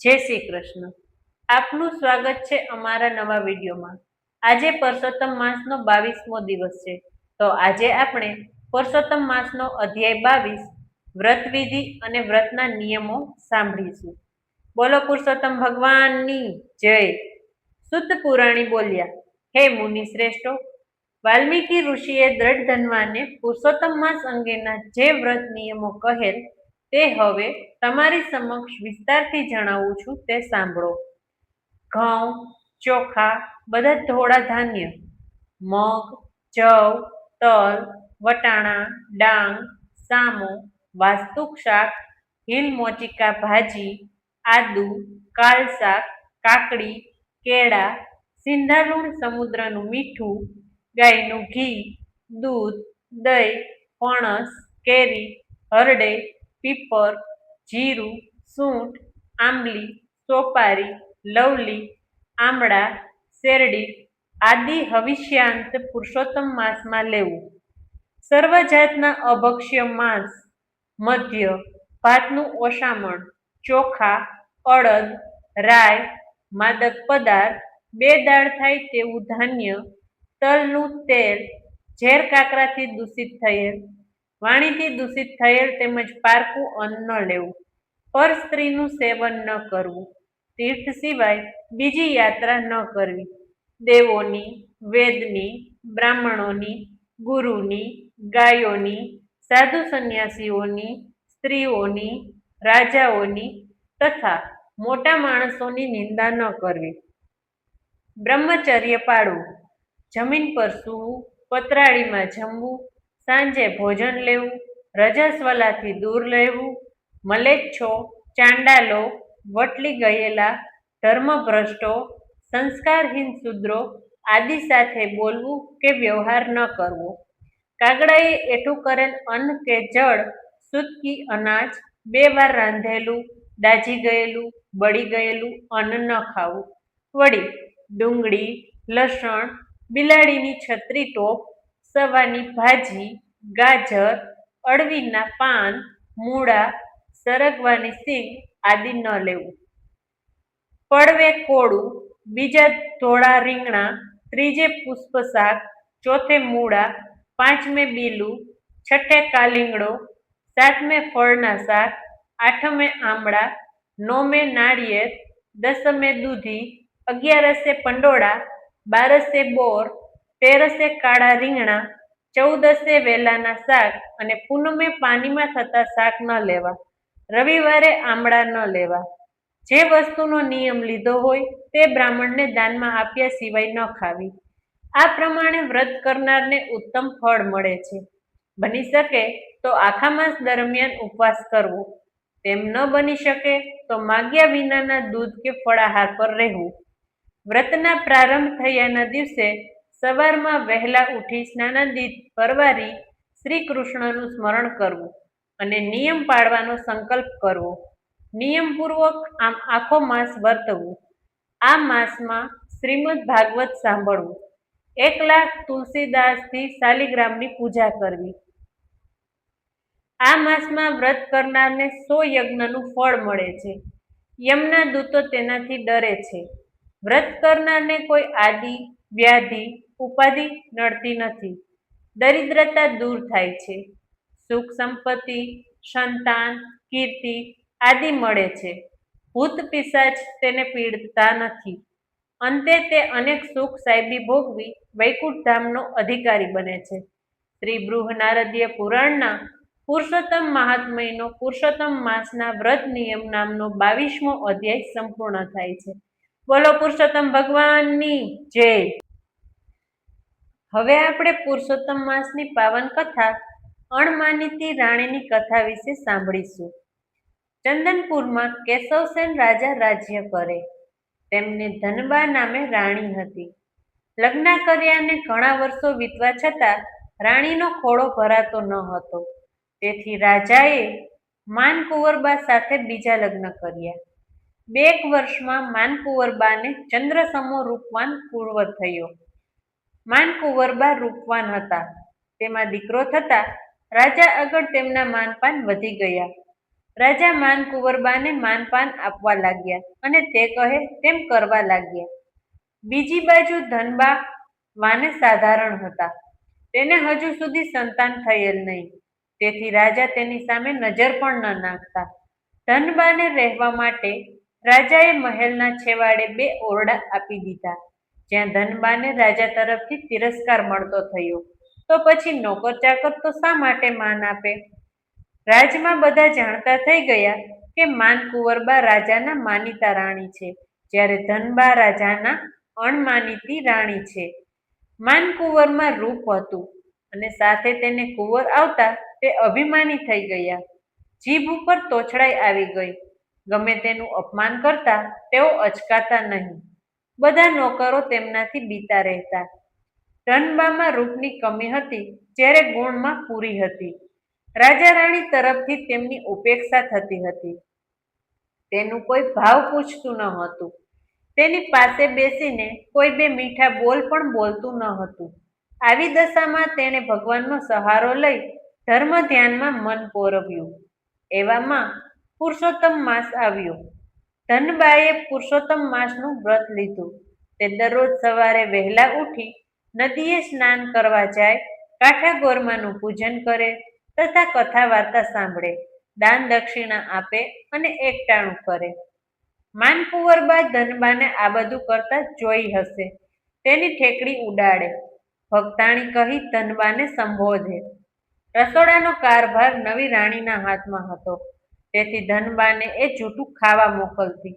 જય શ્રી કૃષ્ણ. આપનું સ્વાગત છે અમારા નવા વિડીયોમાં. આજે પરસોત્તમ માસનો 22મો દિવસ છે. તો આજે આપણે પરસોત્તમ માસનો અધ્યાય 22 વ્રતવિધિ અને વ્રતના નિયમો સાંભળીશું. બોલો પુરુષોત્તમ ભગવાનની જય. સુત પુરાણી બોલ્યા, હે મુનિ શ્રેષ્ઠો, વાલ્મીકી ઋષિએ દ્રઢ ધનવાને પુરુષોત્તમ માસ અંગેના જે વ્રત નિયમો કહેલ તે હવે તમારી સમક્ષ વિસ્તારથી જણાવું છું તે સાંભળો. ઘઉં, ચોખા, બધા ધોળા ધાન્ય, મગ, જવ, તલ, વટાણા, ડાંગ, સામો, વાસ્તુક શાક, હિલ મોચિકા ભાજી, આદુ, કાળ શાક, કાકડી, કેળા, સિંધાલુણ સમુદ્રનું મીઠું, ગાયનું ઘી, દૂધ, દહીં, ફણસ, કેરી, હરડે, પીપર, જીરું, સૂંઠ, આંબલી, સોપારી, લવલી, આમળા, શેરડી આદિ હવિષ્યાંત પુરુષોત્તમ માસમાં લેવું. સર્વ જાતના અભક્ષ્ય માંસ, મધ્ય, ભાતનું ઓસામણ, ચોખા, અડદ, રાય, માદક પદાર્થ, બે દાળ થાય તેવું ધાન્ય, તલનું તેલ, ઝેર કાકરાથી દૂષિત થયેલ, વાણીથી દૂષિત થયેલ તેમજ પારકું અન્ન ન લેવું. પર સ્ત્રીનું સેવન ન કરવું. તીર્થ સિવાય બીજી યાત્રા ન કરવી. દેવોની, વેદની, બ્રાહ્મણોની, ગુરુની, ગાયોની, સાધુ સંન્યાસીઓની, સ્ત્રીઓની, રાજાઓની તથા મોટા માણસોની નિંદા ન કરવી. બ્રહ્મચર્ય પાળવું. જમીન પર સૂવું, પતરાળીમાં જમવું, સાંજે ભોજન લેવું, રજસ્વલાથી દૂર રહેવું, મલેચ્છો, ચાંડાલો, વટલી ગયેલા, ધર્મભ્રષ્ટો, સંસ્કારહીન શૂદ્રો આદિ સાથે બોલવું કે વ્યવહાર ન કરવો. કાગડાએ એઠું કરેલ અન્ન કે જળ, સૂતકી અનાજ, 2 વાર રાંધેલું, દાઝી ગયેલું, બળી ગયેલું અન્ન ન ખાવું. વળી ડુંગળી, લસણ, બિલાડીની છત્રી ટોપ, સવાની ભાજી, ગાજર, અળવીના પાન, મૂળા, સરગવાની સિંગ આદિ ન લેવું. પડવે કોળું, બીજા ધોળા રીંગણા, ત્રીજે પુષ્પ શાક, ચોથે મૂળા, પાંચમે બીલું, છઠ્ઠે કાલિંગડો, સાતમે ફળના શાક, આઠમે આમળા, નોમે નાળિયેર, દસમે દૂધી, 11 પંડોળા, 12 બોર, 13 કાળા રીંગણા, 14 વેલાના શાક અને પૂનમે પાનીમાં થતા શાક ન લેવા. રવિવારે આમળા ન લેવા. જે વસ્તુનો નિયમ લીધો હોય તે બ્રાહ્મણને દાનમાં આપ્યા સિવાય ન ખાવી. આ પ્રમાણે વ્રત કરનારને ઉત્તમ ફળ મળે છે. બની શકે તો આખા માસ દરમિયાન ઉપવાસ કરવો. તેમ ન બની શકે તો માગ્યા વિનાના દૂધ કે ફળાહાર પર રહેવું. વ્રતના પ્રારંભ થયાના દિવસે સવારમાં વહેલા ઉઠી સ્નાનાદિ પરવારી શ્રી કૃષ્ણનું સ્મરણ કરવું અને નિયમ પાળવાનો સંકલ્પ કરવો. નિયમપૂર્વક આમ આખો માસ વર્તવું. આ માસમાં શ્રીમદ ભાગવત સાંભળવું. 1,00,000 તુલસીદાસથી શાલિગ્રામની પૂજા કરવી. આ માસમાં વ્રત કરનારને 100 યજ્ઞનું ફળ મળે છે. યમના દૂતો તેનાથી ડરે છે. વ્રત કરનારને કોઈ આદિ, વ્યાધિ, ઉપાધિ નડતી નથી. દરિદ્રતા દૂર થાય છે. સુખ સંપત્તિ, સંતાન, કીર્તિ આદિ મળે છે. ભૂત પિશાચ તેને પીડતા નથી. અંતે તે અનેક સુખ સાહેબી ભોગવી વૈકુંઠ ધામનો અધિકારી બને છે. શ્રી બૃહનારદીય પુરાણના પુરુષોત્તમ મહાત્મયનો પુરુષોત્તમ માસના વ્રત નિયમ નામનો 22મો અધ્યાય સંપૂર્ણ થાય છે. બોલો પુરુષોત્તમ ભગવાનની જય. હવે આપણે પુરુષોત્તમ માસની પાવન કથા અણમાનીતી રાણીની કથા વિશે સાંભળીશું. ચંદનપુરમાં કેશવસેન રાજા રાજ્ય કરે. તેમને ધનબા નામે રાણી હતી. લગ્ન કર્યાને ઘણા વર્ષો વીતવા છતાં રાણીનો ખોળો ભરાતો ન હતો. તેથી રાજાએ માનકુંવરબા સાથે બીજા લગ્ન કર્યા. 2 વર્ષમાં માનકુંવરબાને ચંદ્રસમો રૂપવાન કુંવર થયો. માનકુંવરબા રૂપવાન હતા. તેમાં દીકરો થતા રાજા આગળ તેમના માનપાન વધી ગયા. રાજા માન કુંવરબાને માનપાન આપવા લાગ્યા અને તે કહે તેમ કરવા લાગ્યા. બીજી બાજુ ધનબા માને સાધારણ હતા. તેને હજુ સુધી સંતાન થયેલ નહીં, તેથી રાજા તેની સામે નજર પણ ન નાખતા. ધનબાને રહેવા માટે રાજાએ મહેલના છેવાડે 2 ઓરડા આપી દીધા. જ્યાં ધનબાને રાજા તરફથી તિરસ્કાર મળતો થયો, તો પછી નોકર ચાકર તો શા માટે માન આપે? રાજમાં બધા જાણતા થઈ ગયા કે માન કુંવરબા રાજાના માનીતા રાણી છે, જ્યારે ધનબા રાજાના અણમાનીતી રાણી છે. માન કુંવરમાં રૂપ હતું અને સાથે તેને કુંવર આવતા તે અભિમાની થઈ ગયા. જીભ ઉપર તોછડાઈ આવી ગઈ. ગમે તેનું અપમાન કરતા તેઓ અચકાતા નહીં. બધા નોકરો તેમનાથી બીતા રહેતા. ધનબામાં રૂપની કમી હતી, જ્યારે ગુણમાં પૂરી હતી. રાજા રાણી તરફથી તેમની ઉપેક્ષા થતી હતી. તેનું કોઈ ભાવ પૂછતું ન હતું. તેની પાસે બેસીને કોઈ 2 મીઠા બોલ પણ બોલતું ન હતું. આવી દશામાં તેણે ભગવાનનો સહારો લઈ ધર્મ ધ્યાનમાં મન પોરવ્યું. એવામાં પુરુષોત્તમ માસ આવ્યો. ધનબાએ પુરુષોત્તમ માસનું વ્રત લીધું. તે દરરોજ સવારે વહેલા ઉઠી નદીએ સ્નાન કરવા જાય, કાંઠા ગોરમાનું પૂજન કરે તથા કથા વાર્તા સાંભળે, દાન દક્ષિણા આપે અને એકટાણું કરે. માન કુંવરબા ધનબાને આ બધું કરતા જોઈ હશે. તેની ઠેકડી ઉડાડે, ભક્તાણી કહી ધનબાને સંબોધે. રસોડાનો કારભાર નવી રાણીના હાથમાં હતો, તેથી ધનબાને એ જૂઠું ખાવા મોકલતી.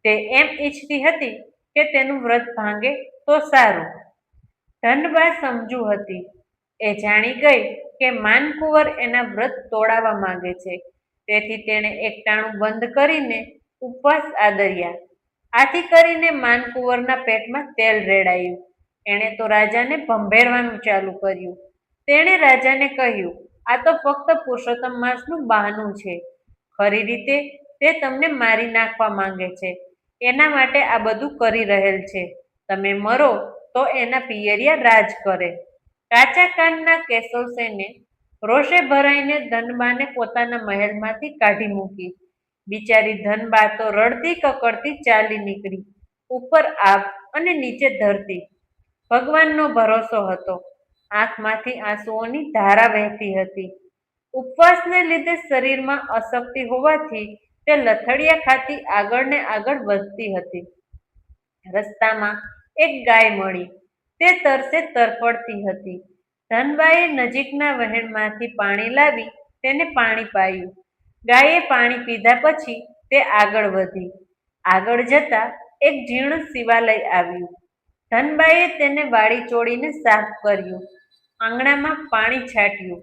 તે એમ ઈચ્છતી હતી કે તેનું વ્રત ભાંગે તો સારું. ધનબા સમજુ હતી. એ જાણી ગઈ કે માનકુંવર એના વ્રત તોડાવવા માંગે છે, તેથી તેણે એકટાણું બંધ કરીને ઉપવાસ આદર્યા. આથી કરીને માનકુંવરના પેટમાં તેલ રેડાયું. એણે તો રાજાને ભંભેરવાનું ચાલુ કર્યું. તેણે રાજાને કહ્યું, આ તો ફક્ત પુરુષોત્તમ માસનું બહાનું છે. ખરી રીતે તે તમને મારી નાખવા માંગે છે. એના માટે આ બધું કરી રહેલ છે. તમે મરો તો એના પિયરિયા રાજ કરે. કાચા કાનના કેશવસેને રોષે ભરાઈને ધનબાને પોતાના મહેલમાંથી કાઢી મૂકી. બિચારી ધનબા તો રડતી કકડતી ચાલી નીકળી. ઉપર આબ અને નીચે ધરતી. ભગવાનનો ભરોસો હતો. આંખમાંથી આંસુઓની ધારા વહેતી હતી. ઉપવાસને લીધે શરીરમાં અશક્તિ હોવાથી તે લથડિયા ખાતી આગળ ને આગળ વધતી હતી. રસ્તામાં એક ગાય મળી. તે તરસે તરફડતી હતી. ધનબાએ નજીકના વહેણમાંથી પાણી લાવી તેને પાણી પાયું. ગાયે પાણી પીધા પછી તે આગળ વધી. આગળ જતા એક જીર્ણ શિવાલય આવ્યું. ધનબાએ તેને વાળી ચોળીને સાફ કર્યું. આંગણામાં પાણી છાંટ્યું.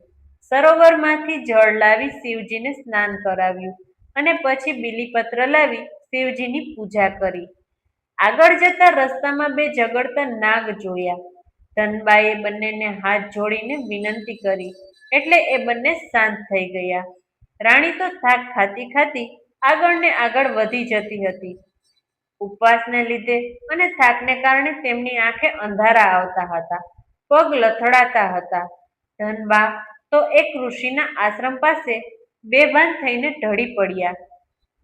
સરોવરમાંથી જળ લાવી શિવજીને સ્નાન કરાવ્યું અને પછી બીલીપત્ર લાવી શિવજીની પૂજા કરી. આગળ જતા રસ્તામાં 2 ઝઘડતા નાગ જોયા. ધનબાએ બંનેને હાથ જોડીને વિનંતી કરી એટલે એ બંને શાંત થઈ ગયા. રાણી તો થાક ખાતી ખાતી આગળ ને આગળ વધી જતી હતી. ઉપવાસને લીધે અને થાકને કારણે તેમની આંખે અંધારા આવતા હતા, પગ લથડાતા હતા. ધનબા તો એક ઋષિના આશ્રમ પાસે બેભાન થઈને ઢળી પડ્યા.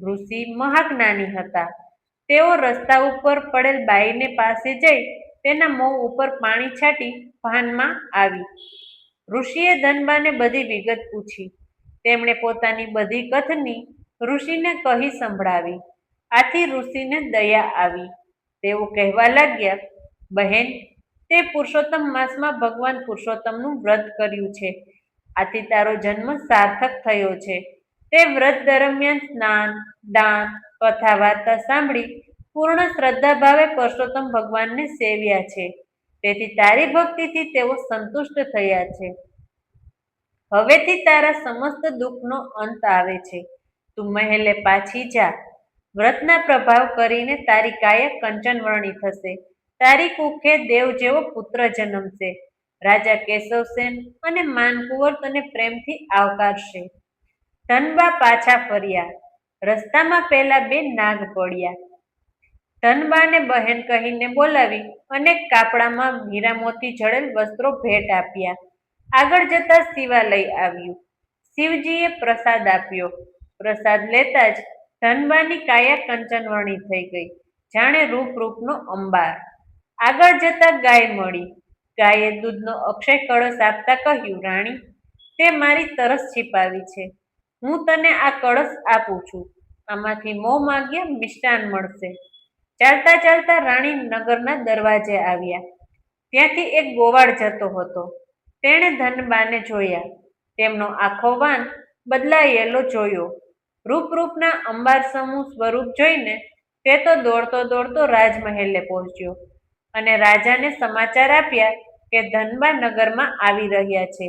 ઋષિ મહાજ્ઞાની હતા. તેઓ રસ્તા ઉપર પડેલ બાઈને પાસે જઈ તેના મોં ઉપર પાણી છાંટી ભાનમાં આવી. ઋષિએ ધનબાને બધી વિગત પૂછી. તેમણે પોતાની બધી કથની ઋષિને કહી સંભળાવી. આથી ઋષિને દયા આવી. તેઓ કહેવા લાગ્યા, બહેન, તે પુરુષોત્તમ માસમાં ભગવાન પુરુષોત્તમનું વ્રત કર્યું છે. આથી તારો જન્મ સાર્થક થયો છે. તે વ્રત દરમિયાન સ્નાન, દાન, કથા વાર્તા સાંભળી પૂર્ણ શ્રદ્ધા ભાવે પુરુષોત્તમ ભગવાનને સેવ્યા છે. તેથી તારી ભક્તિથી તેઓ સંતુષ્ટ થયા છે. હવેથી તારા સમસ્ત દુઃખનો અંત આવે છે. તું મહેલે પાછી જા. વ્રતના પ્રભાવ કરીને તારી કાયા કંચનવર્ણી થશે. તારી કુખે દેવ જેવો પુત્ર જન્મશે. રાજા કેશવસેન અને માનકુંવર તને પ્રેમથી આવકારશે. ધનબા પાછા ફર્યા. રસ્તામાં પેલા 2 નાગ પડ્યા. ધનબાને બહેન કહીને બોલાવી અનેક કાપડામાં હીરા મોતી જડેલ વસ્ત્રો ભેટ આપ્યા. આગળ જતા શિવાલય આવ્યું. શિવજીએ પ્રસાદ આપ્યો. પ્રસાદ લેતા જ ધનબાની કાયા કંચનવર્ણી થઈ ગઈ, જાણે રૂપ રૂપનો અંબાર. આગળ જતા ગાય મળી. ગાયે દૂધનો અક્ષય કળશ આપતા કહ્યું, રાણી, તે મારી તરસ છીપાવી છે. હું તને આ કળશ આપું છું. આમાંથી મોં માગ્યા મિષ્ટાન મળશે. ચાલતા ચાલતા રાણી નગરના દરવાજે આવ્યા. ત્યાંથી એક ગોવાળ જતો હતો. તેણે ધનબાને જોયા. તેમનો આખો વાન બદલાયેલો જોયો. રૂપના અંબાર સમૂહ સ્વરૂપ જોઈને તે તો દોડતો દોડતો રાજમહેલે પહોંચ્યો અને રાજાને સમાચાર આપ્યા કે ધનબા નગરમાં આવી રહ્યા છે.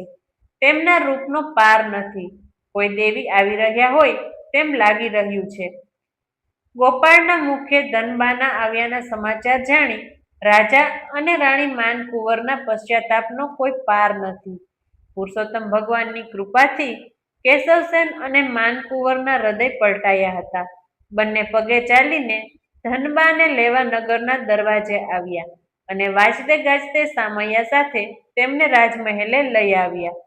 તેમના રૂપનો પાર નથી. કોઈ દેવી આવી રહ્યા હોય તેમ લાગી રહ્યું છે. ગોપાળના મુખે ધનબાના આવ્યાના સમાચાર જાણી રાજા અને રાણી માનકુંવરના પશ્ચાતાપનો કોઈ પાર નથી. પુરુષોત્તમ ભગવાનની કૃપાથી કેશવસેન અને માનકુંવરના હૃદય પલટાયા હતા. બંને પગે ચાલીને ધનબાને લેવા નગરના દરવાજે આવ્યા અને વાજતે ગાજતે સામૈયા સાથે તેમને રાજમહેલે લઈ આવ્યા.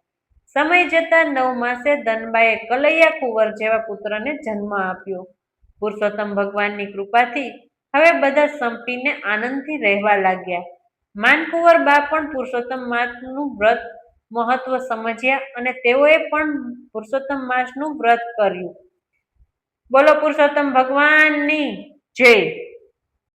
સમય જતા 9 માસે ધનબાએ કલૈયા કુંવર જેવા પુત્રને જન્મ આપ્યો. પુરુષોત્તમ ભગવાનની કૃપાથી હવે બધા સંપીને આનંદથી રહેવા લાગ્યા. માનકુંવર બા પણ પુરુષોત્તમ માસનું વ્રત મહત્વ સમજ્યા અને તેઓએ પણ પુરુષોત્તમ માસનું વ્રત કર્યું. બોલો પુરુષોત્તમ ભગવાનની જય.